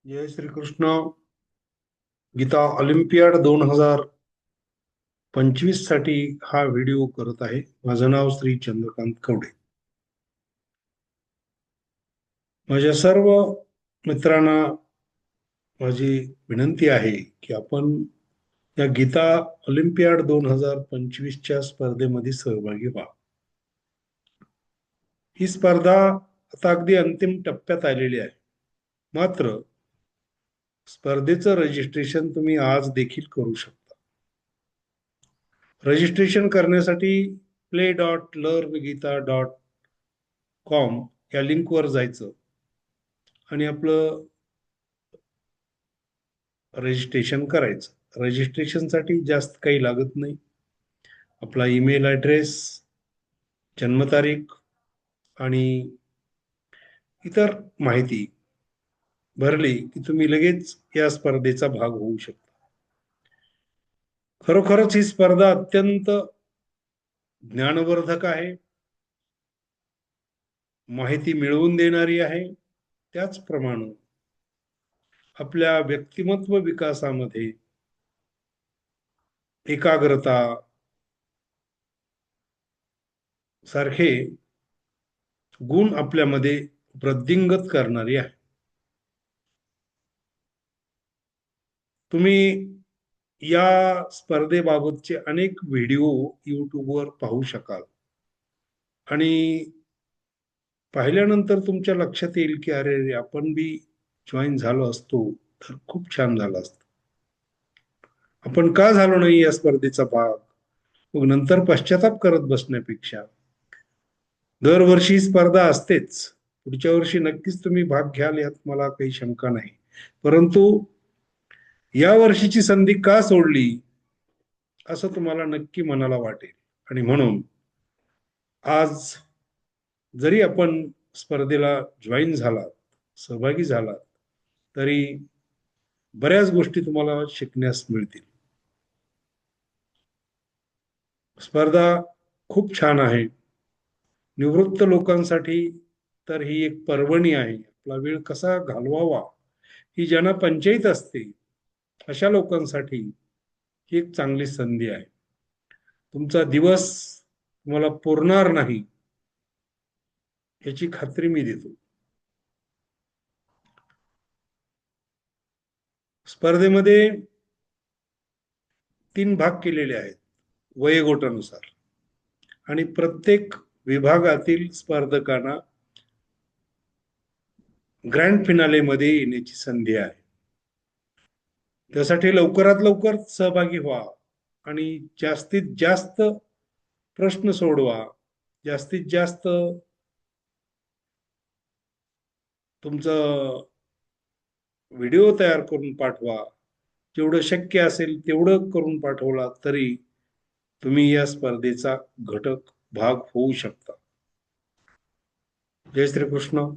जय Shri Krishna. Gita Olympiad 2025 साठी हा video करत आहे. माझं नाव श्री चंद्रकांत कवडे. माझ्या सर्व मित्रांना माझी विनंती आहे की आपण या गीता ऑलिम्पियाड 2025च्या स्पर्धेमध्ये सहभागी व्हा. ही स्पर्धा आता अगदी अंतिम टप्प्यात आलेली आहे. मात्र स्पर्धेचं रजिस्ट्रेशन तुम्ही आज देखील करू शकता. रजिस्ट्रेशन करण्यासाठी play.learngita.com या लिंकवर जायचं आणि आपलं रजिस्ट्रेशन करायचं. रजिस्ट्रेशनसाठी जास्त काही लागत नाही. आपला ईमेल ॲड्रेस, जन्मतारीख आणि इतर माहिती भरली की तुम्ही लगेच या स्पर्धेचा भाग होऊ शकता. खरोखरच ही स्पर्धा अत्यंत ज्ञानवर्धक आहे, माहिती मिळवून देणारी आहे. त्याचप्रमाणे आपल्या व्यक्तिमत्व विकासामध्ये एकाग्रता सारखे गुण आपल्यामध्ये वृद्धिंगत करणारी आहे. तुम्ही या स्पर्धेबाबतचे अनेक व्हिडिओ यूट्यूबवर पाहू शकाल आणि पाहिल्यानंतर तुमच्या लक्षात येईल की अरे आपण बी जॉईन झालो असतो तर खूप छान झालं असतं. आपण का झालो नाही या स्पर्धेचा भाग, मग नंतर पश्चाताप करत बसण्यापेक्षा दरवर्षी ही स्पर्धा असतेच. पुढच्या वर्षी नक्कीच तुम्ही भाग घ्याल यात मला काही शंका नाही. परंतु या वर्षीची संधी का सोडली असं तुम्हाला नक्की मनाला वाटेल. आणि म्हणून आज जरी आपण स्पर्धेला जॉईन झालात, सहभागी झालात, तरी बऱ्याच गोष्टी तुम्हाला शिकण्यास मिळतील. स्पर्धा खूप छान आहे. निवृत्त लोकांसाठी तर ही एक पर्वणी आहे. आपला वेळ कसा घालवावा ही ज्यांना पंचायत असते अशा लोकांसाठी ही एक चांगली संधी आहे. तुमचा दिवस तुम्हाला पुरणार नाही याची खात्री मी देतो. स्पर्धेमध्ये 3 भाग केलेले आहेत वयोगटानुसार आणि प्रत्येक विभागातील स्पर्धकांना ग्रँड फिनाले मध्ये येण्याची संधी आहे. त्यासाठी लवकरात लवकर सहभागी व्हा आणि जास्तीत जास्त प्रश्न सोडवा, जास्तीत जास्त तुमचं व्हिडिओ तयार करून पाठवा. जेवढं शक्य असेल तेवढं करून पाठवला तरी तुम्ही या स्पर्धेचा घटक भाग होऊ शकता. जय श्री कृष्ण.